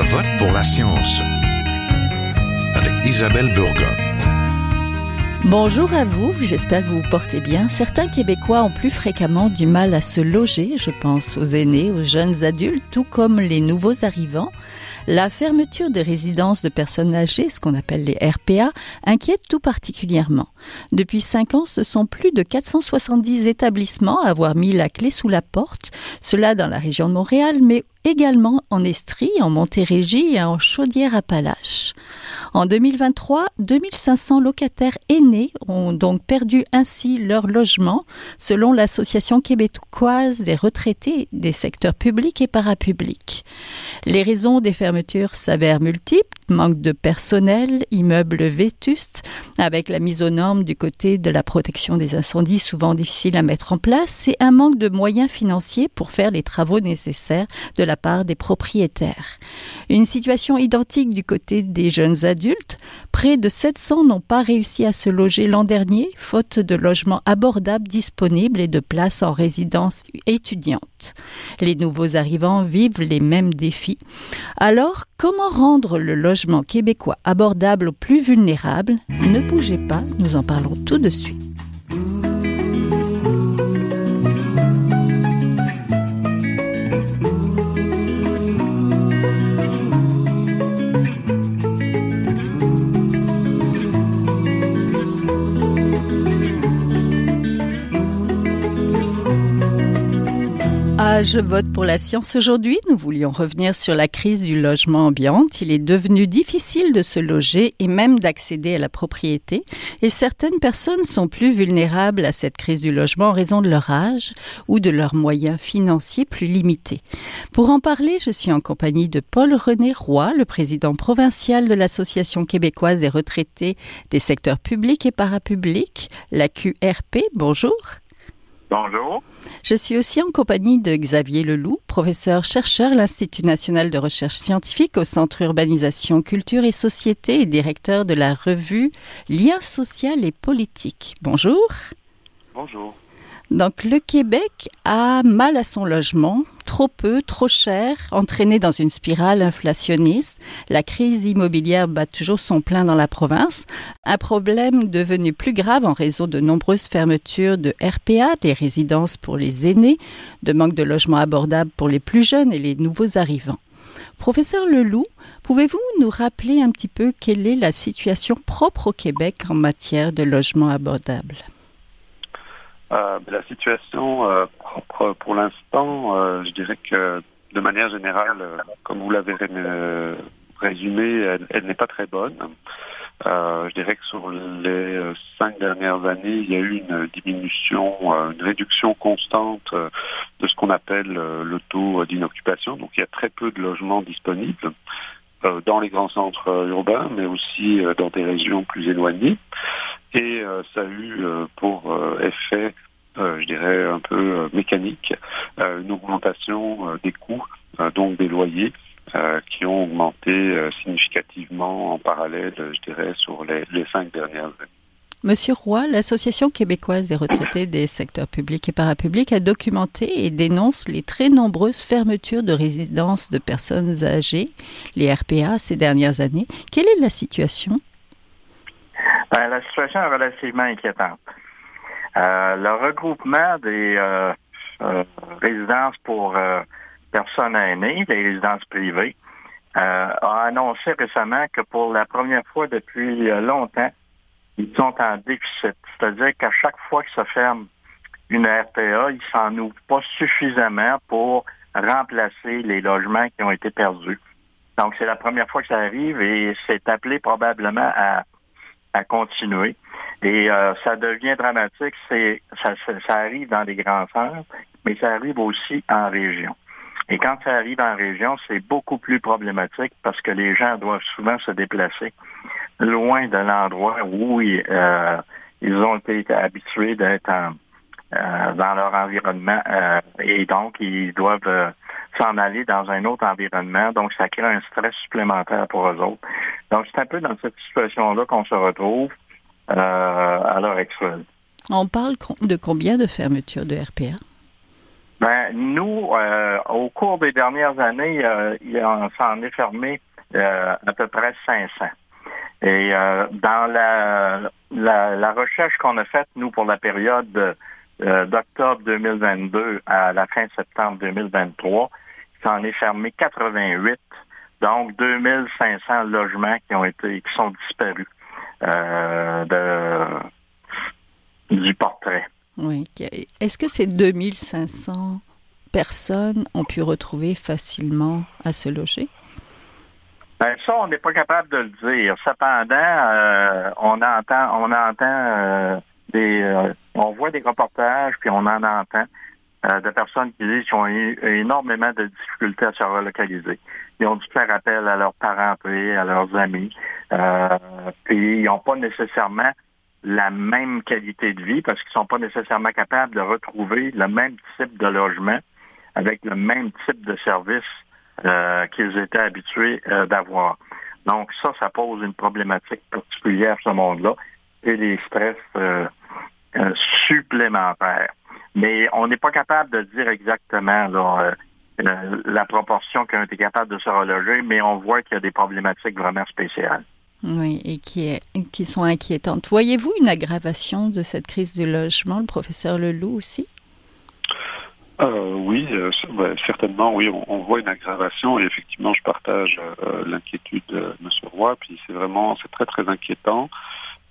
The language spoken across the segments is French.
vote pour la science avec Isabelle Burgon. Bonjour à vous, j'espère que vous vous portez bien. Certains Québécois ont plus fréquemment du mal à se loger, je pense aux aînés, aux jeunes adultes, tout comme les nouveaux arrivants. La fermeture de résidences de personnes âgées, ce qu'on appelle les RPA, inquiète tout particulièrement. Depuis 5 ans, ce sont plus de 470 établissements à avoir mis la clé sous la porte, cela dans la région de Montréal, mais également en Estrie, en Montérégie et en Chaudière-Appalaches. En 2023, 2500 locataires aînés ont donc perdu ainsi leur logement, selon l'Association québécoise des retraités des secteurs publics et parapublics. Les raisons des fermetures s'avèrent multiples, manque de personnel, immeubles vétustes, avec la mise aux normes du côté de la protection des incendies souvent difficile à mettre en place, et un manque de moyens financiers pour faire les travaux nécessaires de la part des propriétaires. Une situation identique du côté des jeunes adultes. Près de 700 n'ont pas réussi à se loger l'an dernier, faute de logements abordables disponibles et de places en résidence étudiante. Les nouveaux arrivants vivent les mêmes défis. Alors, comment rendre le logement québécois abordable aux plus vulnérables? Ne bougez pas, nous en parlons tout de suite. Je vote pour la science aujourd'hui. Nous voulions revenir sur la crise du logement ambiant. Il est devenu difficile de se loger et même d'accéder à la propriété. Et certaines personnes sont plus vulnérables à cette crise du logement en raison de leur âge ou de leurs moyens financiers plus limités. Pour en parler, je suis en compagnie de Paul-René Roy, le président provincial de l'Association québécoise des retraités des secteurs publics et parapublics, la QRP. Bonjour. Bonjour. Je suis aussi en compagnie de Xavier Leloup, professeur-chercheur à l'Institut national de recherche scientifique au Centre Urbanisation, Culture et Société et directeur de la revue Liens social et politique. Bonjour. Bonjour. Donc, le Québec a mal à son logement, trop peu, trop cher, entraîné dans une spirale inflationniste. La crise immobilière bat toujours son plein dans la province. Un problème devenu plus grave en raison de nombreuses fermetures de RPA, des résidences pour les aînés, de manque de logements abordables pour les plus jeunes et les nouveaux arrivants. Professeur Leloup, pouvez-vous nous rappeler un petit peu quelle est la situation propre au Québec en matière de logements abordables? La situation propre pour l'instant, je dirais que de manière générale, comme vous l'avez résumé, elle n'est pas très bonne. Je dirais que sur les 5 dernières années, il y a eu une diminution, une réduction constante de ce qu'on appelle le taux d'inoccupation. Donc il y a très peu de logements disponibles dans les grands centres urbains, mais aussi dans des régions plus éloignées. Et ça a eu pour effet, je dirais, un peu mécanique, une augmentation des coûts, donc des loyers, qui ont augmenté significativement en parallèle, je dirais, sur les 5 dernières années. Monsieur Roy, l'Association québécoise des retraités des secteurs publics et parapublics a documenté et dénonce les très nombreuses fermetures de résidences de personnes âgées, les RPA, ces dernières années. Quelle est la situation? La situation est relativement inquiétante. Le regroupement des résidences pour personnes aînées, les résidences privées, a annoncé récemment que pour la première fois depuis longtemps, ils sont en déficit. C'est-à-dire qu'à chaque fois que se ferme une RPA, ils s'en ouvrent pas suffisamment pour remplacer les logements qui ont été perdus. Donc, c'est la première fois que ça arrive et c'est appelé probablement à continuer. Et ça devient dramatique. Ça arrive dans les grands centres, mais ça arrive aussi en région. Et quand ça arrive en région, c'est beaucoup plus problématique parce que les gens doivent souvent se déplacer loin de l'endroit où ils ont été habitués d'être dans leur environnement et donc ils doivent s'en aller dans un autre environnement. Donc, ça crée un stress supplémentaire pour eux autres. Donc, c'est un peu dans cette situation-là qu'on se retrouve à l'heure actuelle. On parle de combien de fermetures de RPA? Nous, au cours des dernières années, on s'en est fermé à peu près 500. Et dans la recherche qu'on a faite, nous, pour la période d'octobre 2022 à la fin septembre 2023, il s'en est fermé 88, donc 2500 logements qui sont disparus du portrait. Oui. Est-ce que ces 2500 personnes ont pu retrouver facilement à se loger? Ben ça, on n'est pas capable de le dire. Cependant, on voit des reportages, puis on en entend de personnes qui disent qu'ils ont eu énormément de difficultés à se relocaliser. Ils ont dû faire appel à leurs parents, à leurs amis, puis ils n'ont pas nécessairement la même qualité de vie parce qu'ils sont pas nécessairement capables de retrouver le même type de logement avec le même type de service qu'ils étaient habitués d'avoir. Donc ça pose une problématique particulière à ce monde-là et des stress supplémentaires. Mais on n'est pas capable de dire exactement la proportion qui ont été capables de se reloger, mais on voit qu'il y a des problématiques vraiment spéciales. Oui, et qui sont inquiétantes. Voyez-vous une aggravation de cette crise du logement, le professeur Leloup aussi? Oui, certainement, oui, on voit une aggravation et effectivement, je partage l'inquiétude de M. Roy, puis c'est très, très inquiétant.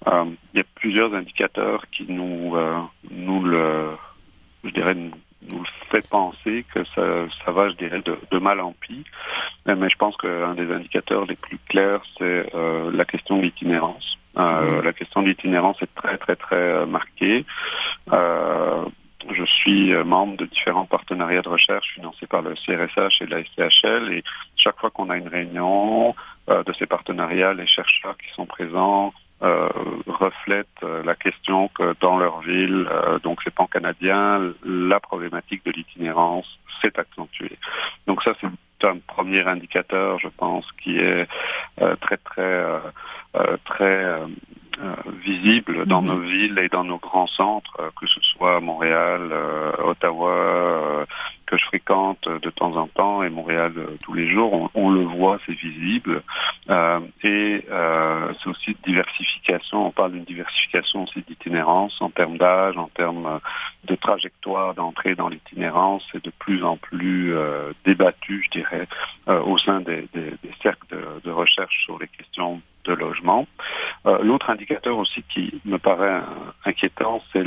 Il y a plusieurs indicateurs qui nous le fait penser que ça va, je dirais, de mal en pis. Mais je pense qu'un des indicateurs les plus clairs, c'est la question de l'itinérance. La question de l'itinérance est très, très, très marquée. Je suis membre de différents partenariats de recherche financés par le CRSH et la SCHL et chaque fois qu'on a une réunion de ces partenariats, les chercheurs qui sont présents reflètent la question que dans leur ville, donc c'est pan-canadien, la problématique de l'itinérance s'est accentuée. Donc ça, c'est un premier indicateur, je pense, qui est très, très, très visible dans nos villes et dans nos grands centres, que ce soit Montréal, Ottawa, que je fréquente de temps en temps, et Montréal tous les jours, on le voit, c'est visible. Et c'est aussi diversification, on parle d'une diversification aussi d'itinérance en termes d'âge, en termes de trajectoire d'entrée dans l'itinérance, c'est de plus en plus débattu, je dirais, au sein des cercles de recherche sur les questions de logement. L'autre indicateur aussi qui me paraît inquiétant, c'est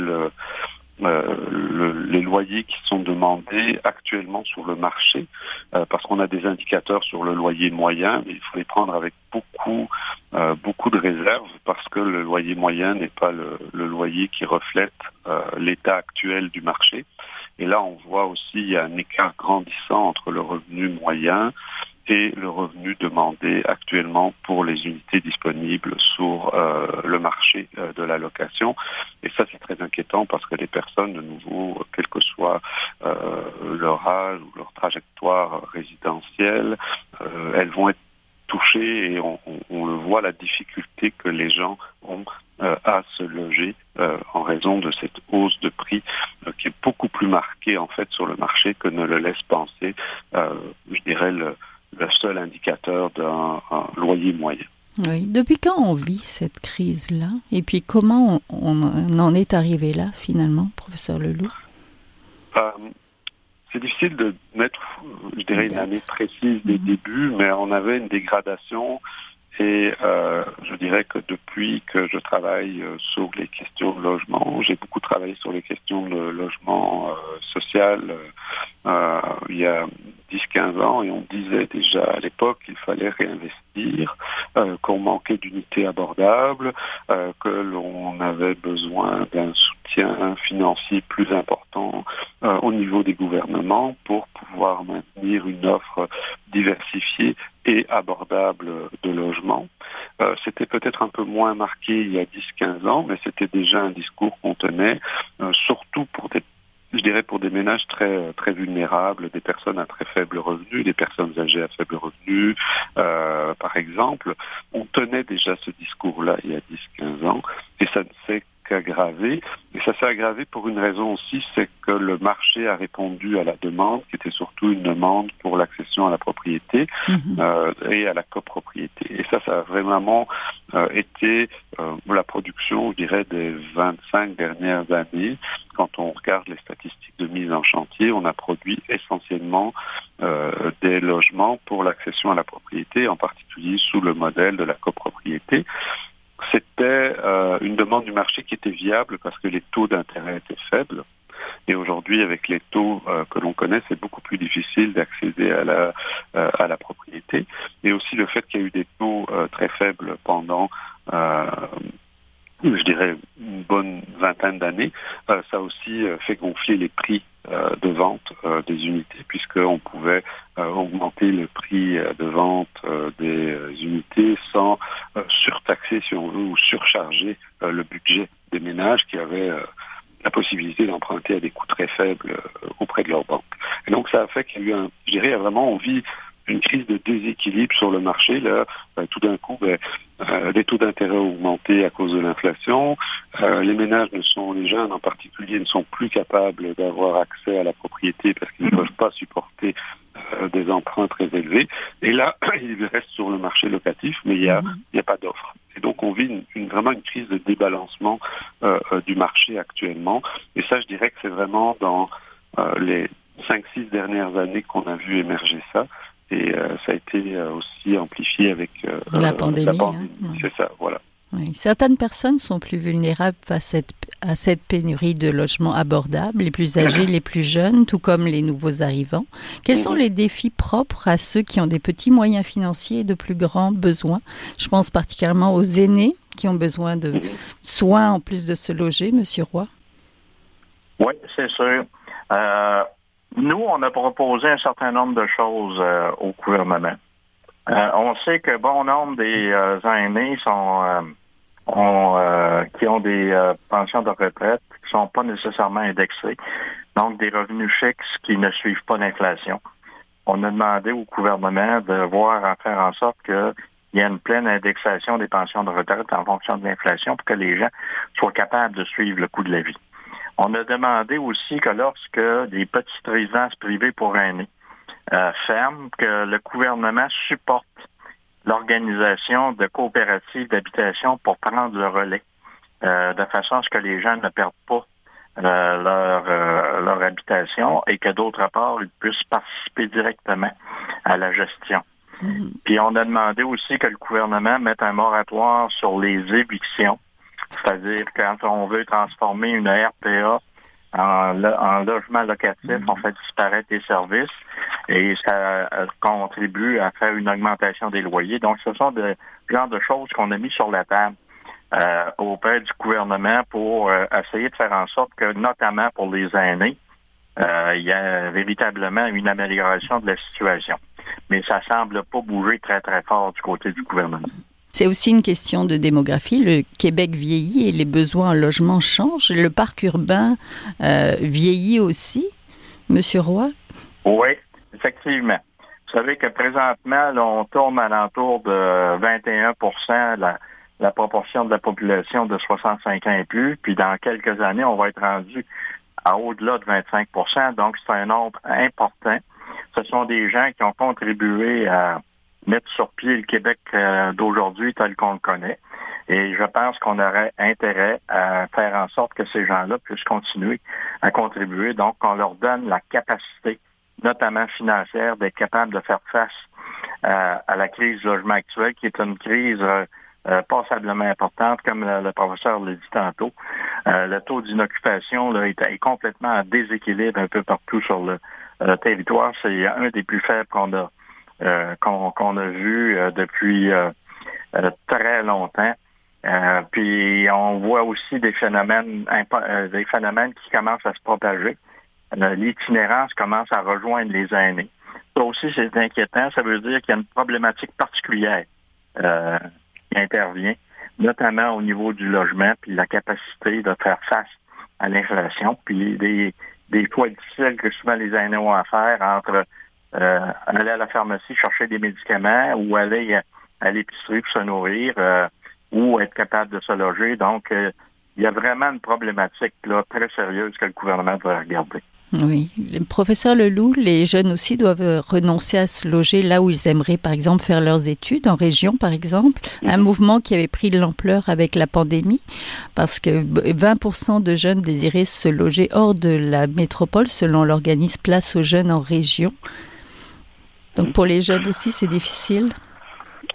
les loyers qui sont demandés actuellement sur le marché, parce qu'on a des indicateurs sur le loyer moyen, mais il faut les prendre avec beaucoup de réserve, parce que le loyer moyen n'est pas le loyer qui reflète l'état actuel du marché. Et là, on voit aussi il y a un écart grandissant entre le revenu moyen et le revenu demandé actuellement pour les unités disponibles sur le marché de la location. Et ça, c'est très inquiétant parce que les personnes, de nouveau, quel que soit leur âge ou leur trajectoire résidentielle, elles vont être touchées et on le voit, la difficulté que les gens ont à se loger en raison de cette hausse de prix qui est beaucoup plus marquée en fait sur le marché que ne le laisse penser, je dirais, le seul indicateur d'un loyer moyen. Oui. Depuis quand on vit cette crise-là? Et puis comment on en est arrivé là, finalement, professeur Leloup? C'est difficile de mettre, je dirais, une année précise des débuts, mais on avait une dégradation et je dirais que depuis que je travaille sur les questions de logement, j'ai beaucoup travaillé sur les questions de logement social il y a 10-15 ans et on disait déjà à l'époque qu'il fallait réinvestir, qu'on manquait d'unités abordables, que l'on avait besoin d'un soutien financier plus important au niveau des gouvernements pour pouvoir maintenir une offre diversifiée et abordable de logement. C'était peut-être un peu moins marqué il y a 10-15 ans, mais c'était déjà un discours qu'on tenait, surtout pour des ménages très, très vulnérables, des personnes à très faible revenu, des personnes âgées à faible revenu, par exemple. On tenait déjà ce discours-là il y a 10-15 ans, et ça ne s'est qu'aggravé. Et ça s'est aggravé pour une raison aussi, c'est que le marché a répondu à la demande, qui était surtout une demande pour l'accession à la propriété et à la copropriété. Et ça a vraiment été la production, je dirais, des 25 dernières années. Quand on regarde les statistiques de mise en chantier, on a produit essentiellement des logements pour l'accession à la propriété, en particulier sous le modèle de la copropriété. C'était une demande du marché qui était viable parce que les taux d'intérêt étaient faibles. Et aujourd'hui, avec les taux que l'on connaît, c'est beaucoup plus difficile d'accéder à la propriété. Et aussi le fait qu'il y a eu des taux très faibles pendant je dirais une bonne vingtaine d'années, ça a aussi fait gonfler les prix de vente des unités, puisqu'on pouvait augmenter le prix de vente des unités sans surtaxer, si on veut, ou surcharger le budget des ménages qui avaient la possibilité d'emprunter à des coûts très faibles auprès de leur banque. Et donc ça a fait qu'il y a eu vraiment, on vit une crise de déséquilibre sur le marché. Là, tout d'un coup, les taux d'intérêt ont augmenté à cause de l'inflation. Les ménages les jeunes en particulier, ne sont plus capables d'avoir accès à la propriété parce qu'ils ne peuvent pas supporter des emprunts très élevés. Et là, ils restent sur le marché locatif, mais il y a pas d'offre. Et donc, on vit vraiment une crise de débalancement du marché actuellement. Et ça, je dirais que c'est vraiment dans les 5-6 dernières années qu'on a vu émerger ça. Et ça a été aussi amplifié avec la pandémie. C'est ça, voilà. Oui. Certaines personnes sont plus vulnérables face à cette pénurie de logements abordables, les plus âgés, les plus jeunes, tout comme les nouveaux arrivants. Quels sont les défis propres à ceux qui ont des petits moyens financiers et de plus grands besoins? Je pense particulièrement aux aînés qui ont besoin de soins en plus de se loger, Monsieur Roy. Oui, c'est sûr. Nous, on a proposé un certain nombre de choses au gouvernement. On sait que bon nombre des aînés qui ont des pensions de retraite qui sont pas nécessairement indexées, donc des revenus fixes qui ne suivent pas l'inflation. On a demandé au gouvernement de faire en sorte qu'il y ait une pleine indexation des pensions de retraite en fonction de l'inflation pour que les gens soient capables de suivre le coût de la vie. On a demandé aussi que lorsque des petites résidences privées pour aînés ferment, que le gouvernement supporte l'organisation de coopératives d'habitation pour prendre le relais, de façon à ce que les gens ne perdent pas leur habitation et que d'autre part, ils puissent participer directement à la gestion. Puis on a demandé aussi que le gouvernement mette un moratoire sur les évictions. C'est-à-dire, quand on veut transformer une RPA en logement locatif, on fait disparaître les services et ça contribue à faire une augmentation des loyers. Donc, ce sont des genres de choses qu'on a mis sur la table auprès du gouvernement pour essayer de faire en sorte que, notamment pour les aînés, il y a véritablement une amélioration de la situation. Mais ça semble pas bouger très, très fort du côté du gouvernement. C'est aussi une question de démographie. Le Québec vieillit et les besoins en logement changent. Le parc urbain vieillit aussi, Monsieur Roy? Oui, effectivement. Vous savez que présentement, là, on tourne à l'entour de 21% la proportion de la population de 65 ans et plus. Puis dans quelques années, on va être rendu à au-delà de 25%. Donc, c'est un nombre important. Ce sont des gens qui ont contribué à mettre sur pied le Québec d'aujourd'hui tel qu'on le connaît. Et je pense qu'on aurait intérêt à faire en sorte que ces gens-là puissent continuer à contribuer. Donc, on leur donne la capacité, notamment financière, d'être capable de faire face à la crise du logement actuelle, qui est une crise passablement importante, comme le professeur l'a dit tantôt. Le taux d'inoccupation là, est complètement en déséquilibre un peu partout sur le territoire. C'est un des plus faibles qu'on a vu depuis très longtemps. Puis on voit aussi des phénomènes qui commencent à se propager. L'itinérance commence à rejoindre les aînés. Ça aussi, c'est inquiétant. Ça veut dire qu'il y a une problématique particulière qui intervient, notamment au niveau du logement, puis la capacité de faire face à l'inflation, puis des choix difficiles que souvent les aînés ont à faire entre aller à la pharmacie chercher des médicaments ou aller à l'épicerie pour se nourrir ou être capable de se loger. Donc, il il y a vraiment une problématique là, très sérieuse que le gouvernement devrait regarder. Oui. Professeur Leloup, les jeunes aussi doivent renoncer à se loger là où ils aimeraient, par exemple, faire leurs études, en région, par exemple. Un mouvement qui avait pris de l'ampleur avec la pandémie, parce que 20% de jeunes désiraient se loger hors de la métropole, selon l'organisme Place aux jeunes en région. Donc, pour les jeunes aussi, c'est difficile.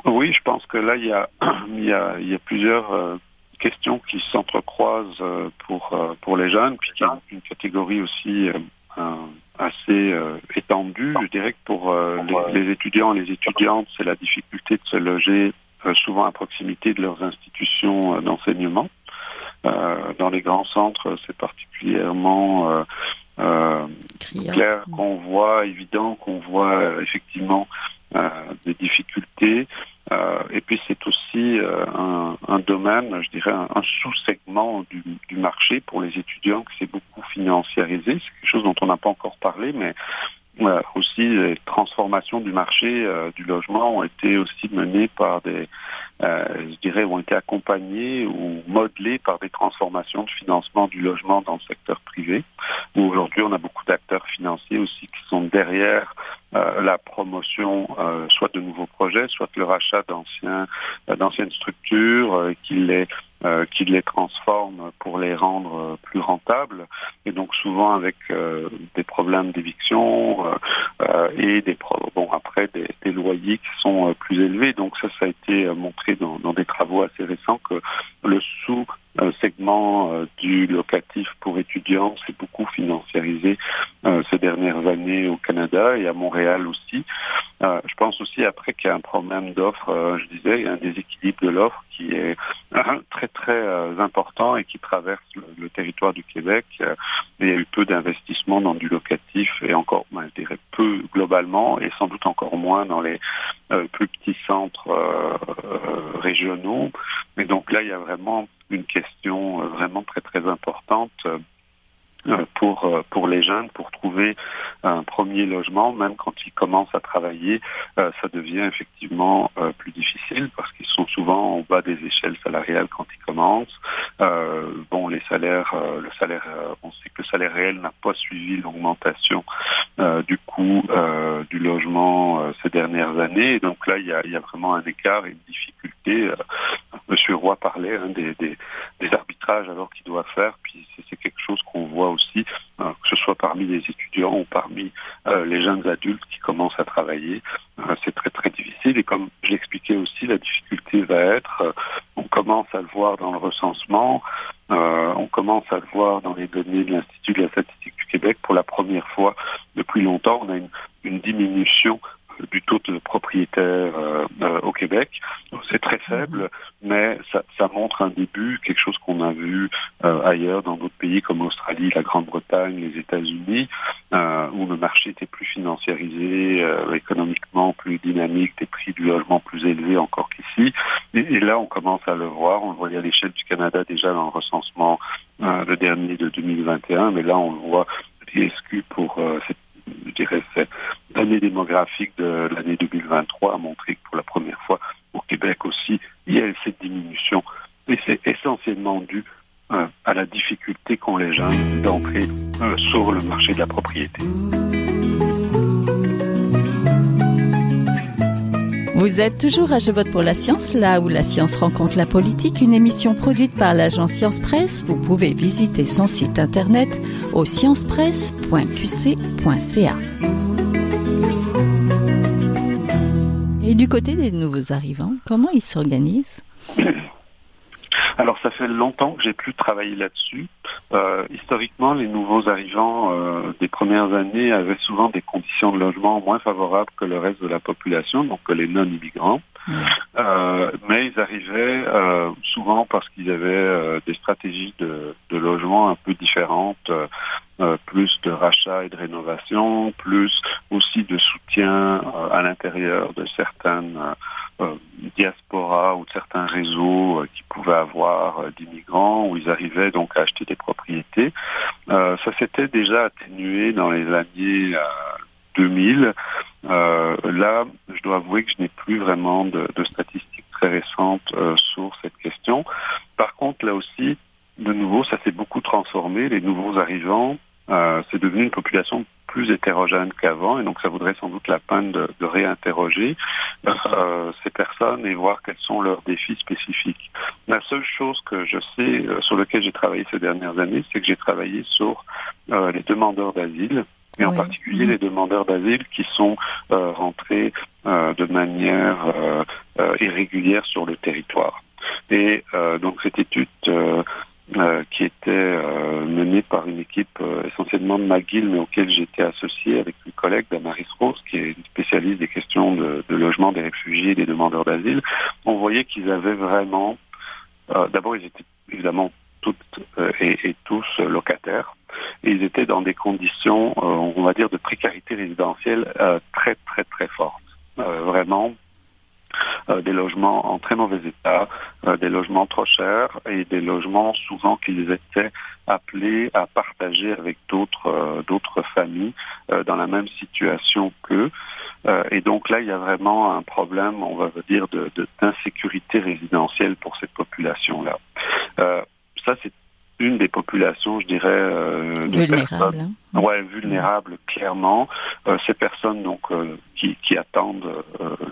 Oui, je pense que là, il y a plusieurs questions qui s'entrecroisent pour les jeunes, puis il y a une catégorie aussi assez étendue. Je dirais que pour les étudiants et les étudiantes, c'est la difficulté de se loger souvent à proximité de leurs institutions d'enseignement. Dans les grands centres, c'est particulièrement clair évident qu'on voit effectivement des difficultés. Et puis c'est aussi un domaine, je dirais, un sous-segment du marché pour les étudiants qui s'est beaucoup financiarisé. C'est quelque chose dont on n'a pas encore parlé, mais aussi les transformations du marché du logement ont été aussi menées par ont été accompagnées ou modelées par des transformations de financement du logement dans le secteur privé, où aujourd'hui on a beaucoup d'acteurs financiers aussi qui sont derrière la promotion soit de nouveaux projets, soit le rachat d'anciennes structures, qui les transforment pour les rendre plus rentables, et donc souvent avec des problèmes d'éviction et après des loyers qui sont plus élevés. Donc ça a été montré dans des travaux assez récents que le sous-segment du locatif pour étudiants s'est beaucoup financiarisé ces dernières années au Canada et à Montréal aussi. Je pense aussi après qu'il y a un problème d'offre, je disais, il y a un déséquilibre de l'offre qui est très très important et qui traverse le territoire du Québec. Il y a eu peu d'investissements dans du locatif et encore, je dirais peu globalement, et sans doute encore moins dans les plus petits centres régionaux. Et donc là, il y a vraiment une question vraiment très très importante pour les jeunes, pour trouver un premier logement, même quand ils commencent à travailler, ça devient effectivement plus difficile parce qu'ils sont souvent en bas des échelles salariales quand ils commencent. Les salaires, on sait que le salaire réel n'a pas suivi l'augmentation du coût du logement ces dernières années. Et donc là, il y a vraiment un écart et une difficulté. Monsieur Roy parlait des arbitrages alors qu'il doit faire, puis c'est quelque chose qu'on voit aussi, que ce soit parmi les étudiants ou parmi les jeunes adultes qui commencent à travailler. C'est très très difficile, et comme je l'expliquais aussi, la difficulté va être, on commence à le voir dans le recensement, on commence à le voir dans les données de l'Institut de la statistique du Québec. Pour la première fois depuis longtemps, on a une diminution du taux de propriétaires au Québec. C'est très faible, mais ça montre un début, quelque chose qu'on a vu ailleurs dans d'autres pays comme l'Australie, la Grande-Bretagne, les États-Unis, où le marché était plus financiarisé, économiquement plus dynamique, des prix du logement plus élevés encore qu'ici. Et là, on commence à le voir. On le voyait à l'échelle du Canada déjà dans le recensement le dernier de 2021, mais là, on le voit l'ISQ pour cette l'année démographique de l'année 2023 a montré que pour la première fois au Québec aussi, il y a cette diminution. Et c'est essentiellement dû à la difficulté qu'ont les jeunes d'entrer sur le marché de la propriété. Vous êtes toujours à Je vote pour la science, là où la science rencontre la politique, une émission produite par l'agence Science Presse. Vous pouvez visiter son site internet au sciencepresse.qc.ca. Et du côté des nouveaux arrivants, comment ils s'organisent? Alors, ça fait longtemps que j'ai plus travaillé là-dessus. Historiquement, les nouveaux arrivants des premières années avaient souvent des conditions de logement moins favorables que le reste de la population, donc que les non-immigrants. Mais ils arrivaient souvent parce qu'ils avaient des stratégies de logement un peu différentes, plus de rachat et de rénovation, plus aussi de soutien à l'intérieur de certaines diasporas ou de certains réseaux qui pouvaient avoir d'immigrants, où ils arrivaient donc à acheter des propriétés. Ça s'était déjà atténué dans les années 2000. Là, je dois avouer que je n'ai plus vraiment de statistiques très récentes sur cette question. Par contre, là aussi, de nouveau, ça s'est beaucoup transformé. Les nouveaux arrivants, c'est devenu une population plus hétérogène qu'avant, et donc ça vaudrait sans doute la peine de réinterroger ces personnes et voir quels sont leurs défis spécifiques. La seule chose que je sais, sur laquelle j'ai travaillé ces dernières années, c'est que j'ai travaillé sur les demandeurs d'asile, et en particulier les demandeurs d'asile qui sont rentrés de manière irrégulière sur le territoire. Et donc cette étude qui était menée par une équipe essentiellement de McGill, mais auquel j'étais associé avec une collègue, Damaris Rose, qui est une spécialiste des questions de logement des réfugiés et des demandeurs d'asile. On voyait qu'ils avaient vraiment... d'abord, ils étaient évidemment toutes et tous locataires, et ils étaient dans des conditions, on va dire, de précarité résidentielle très, très, très fortes. Vraiment... des logements en très mauvais état, des logements trop chers et des logements souvent qu'ils étaient appelés à partager avec d'autres familles dans la même situation qu'eux. Et donc là, il y a vraiment un problème, on va dire, d'insécurité résidentielle pour cette population-là. Ça, c'est une des populations, je dirais, de personnes vulnérables, clairement. Ces personnes donc qui attendent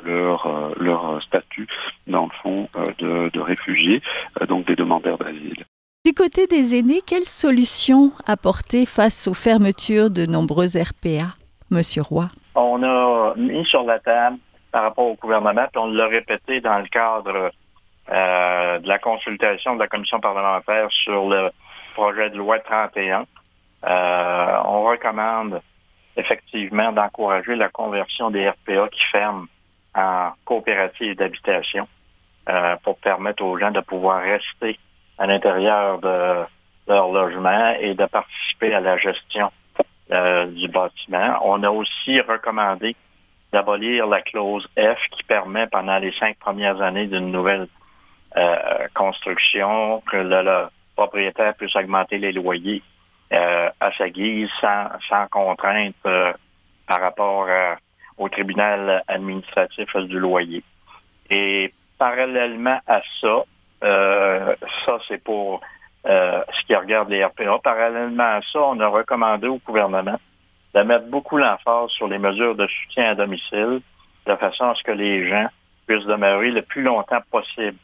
leur statut, dans le fond, de réfugiés, donc des demandeurs d'asile. Du côté des aînés, quelles solutions apporter face aux fermetures de nombreuses RPA, Monsieur Roy? On a mis sur la table par rapport au gouvernement, puis on l'a répété dans le cadre de la consultation de la commission parlementaire sur le projet de loi 31. On recommande effectivement d'encourager la conversion des RPA qui ferment en coopératives d'habitation pour permettre aux gens de pouvoir rester à l'intérieur de leur logement et de participer à la gestion du bâtiment. On a aussi recommandé d'abolir la clause F qui permet pendant les 5 premières années d'une nouvelle construction que le propriétaire puisse augmenter les loyers à sa guise sans contrainte par rapport au tribunal administratif du loyer. Et parallèlement à ça, ça c'est pour ce qui regarde les RPA, parallèlement à ça, on a recommandé au gouvernement de mettre beaucoup l'emphase sur les mesures de soutien à domicile, de façon à ce que les gens puissent demeurer le plus longtemps possible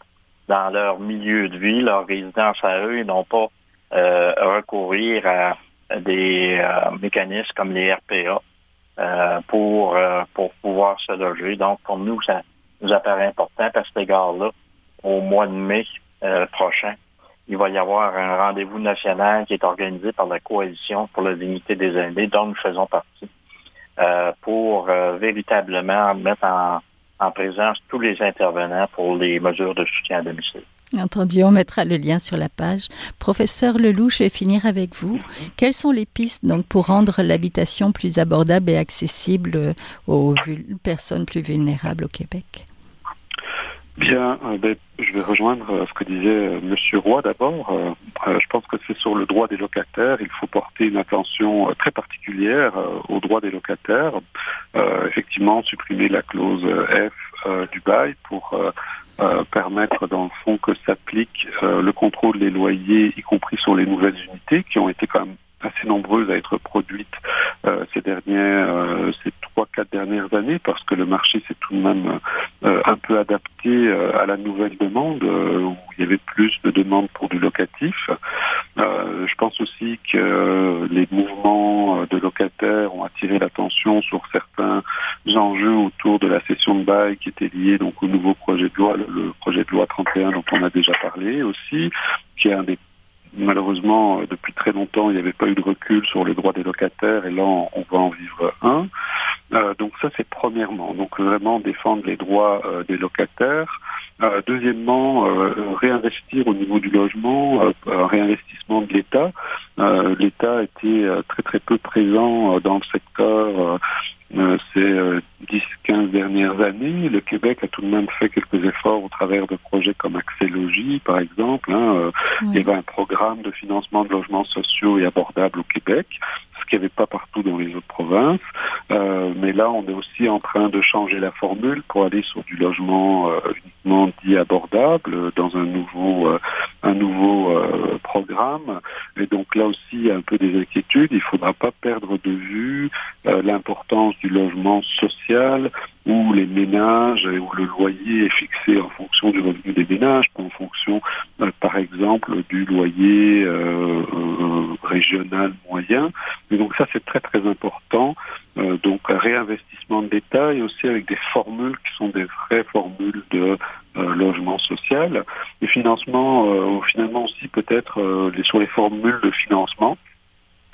dans leur milieu de vie, leur résidence à eux, et non pas recourir à des mécanismes comme les RPA pour pouvoir se loger. Donc, pour nous, ça nous apparaît important à cet égard-là. Au mois de mai prochain, il va y avoir un rendez-vous national qui est organisé par la Coalition pour la dignité des aînés, dont nous faisons partie, pour véritablement mettre en présence tous les intervenants pour les mesures de soutien à domicile. Entendu, on mettra le lien sur la page. Professeur Lelouch, je vais finir avec vous. Quelles sont les pistes donc pour rendre l'habitation plus abordable et accessible aux personnes plus vulnérables au Québec? Bien, je vais rejoindre ce que disait Monsieur Roy d'abord. Je pense que c'est sur le droit des locataires. Il faut porter une attention très particulière aux droits des locataires. Effectivement, supprimer la clause F du bail pour permettre dans le fond que s'applique le contrôle des loyers, y compris sur les nouvelles unités qui ont été quand même assez nombreuses à être produites ces 3-4 dernières années, parce que le marché s'est tout de même un peu adapté à la nouvelle demande, où il y avait plus de demandes pour du locatif. Je pense aussi que les mouvements de locataires ont attiré l'attention sur certains enjeux autour de la cession de bail qui étaient liés donc au nouveau projet de loi, le projet de loi 31 dont on a déjà parlé aussi, qui est un des... Malheureusement, depuis très longtemps, il n'y avait pas eu de recul sur les droits des locataires, et là, on va en vivre un. Donc ça, c'est premièrement. Donc vraiment défendre les droits des locataires. Deuxièmement, réinvestir au niveau du logement, réinvestissement de l'État. L'État était très très peu présent dans le secteur ces 10-15 dernières années. Le Québec a tout de même fait quelques efforts au travers de projets comme Accès Logis, par exemple. Oui. Il y avait un programme de financement de logements sociaux et abordables au Québec, ce qu'il n'y avait pas partout dans les autres provinces. Mais là, on est aussi en train de changer la formule pour aller sur du logement uniquement dit abordable, dans un nouveau un nouveau programme. Et donc là aussi, il y a un peu des inquiétudes. Il ne faudra pas perdre de vue l'importance du logement social, où les ménages, où le loyer est fixé en fonction du revenu des ménages, pas en fonction, par exemple, du loyer régional moyen. Et donc ça, c'est très très important. Donc un réinvestissement de l'État et aussi avec des formules qui sont des vraies formules de logement social. Les financements, finalement aussi peut-être sur les formules de financement,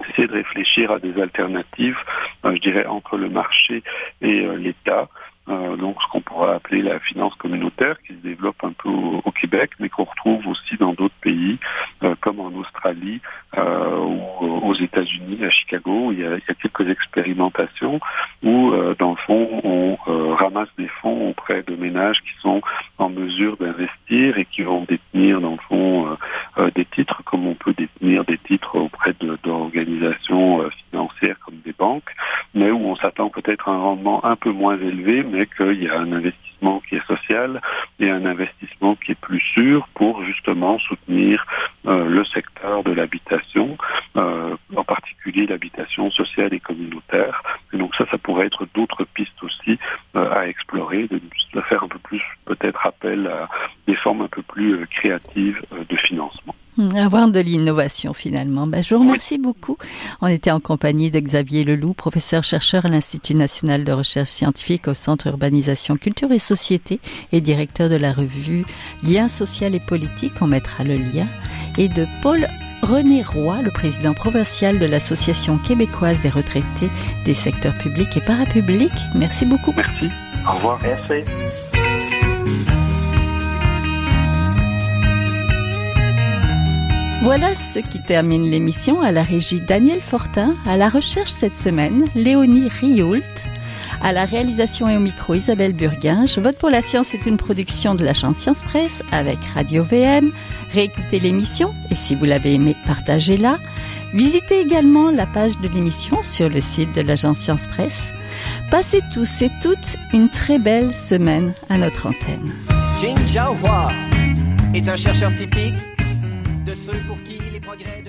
essayer de réfléchir à des alternatives, je dirais, entre le marché et l'État. Donc ce qu'on pourrait appeler la finance communautaire qui se développe un peu au Québec, mais qu'on retrouve aussi dans d'autres pays, comme en Australie ou aux États-Unis, à Chicago. Il y a quelques expérimentations où, dans le fond, on ramasse des fonds auprès de ménages qui sont en mesure d'investir et qui vont détenir, dans le fond, des titres, comme on peut détenir des titres auprès d'organisations financières comme des banques, mais où on s'attend peut-être à un rendement un peu moins élevé, mais qu'il y a un investissement qui est social et un investissement qui est plus sûr pour justement soutenir le secteur de l'habitation, en particulier l'habitation sociale et communautaire. Et donc ça pourrait être d'autres pistes aussi à explorer, de faire un peu plus peut-être appel à des formes un peu plus créatives de financement. Avoir de l'innovation finalement. Je vous remercie beaucoup. On était en compagnie de Xavier Leloup, professeur-chercheur à l'Institut national de recherche scientifique au Centre Urbanisation, Culture et Société et directeur de la revue Liens social et politique, on mettra le lien, et de Paul-René Roy, le président provincial de l'Association québécoise des retraités des secteurs publics et parapublics. Merci beaucoup. Merci. Au revoir. Merci. Voilà ce qui termine l'émission. À la régie Daniel Fortin, à la recherche cette semaine Léonie Rioult, à la réalisation et au micro Isabelle Burguin. Vote pour la science est une production de l'agence Science Presse avec Radio VM. Réécoutez l'émission et si vous l'avez aimée, partagez-la. Visitez également la page de l'émission sur le site de l'agence Science Presse. Passez tous et toutes une très belle semaine à notre antenne. Jin Jiahua est un chercheur typique de ceux pour qui les progrès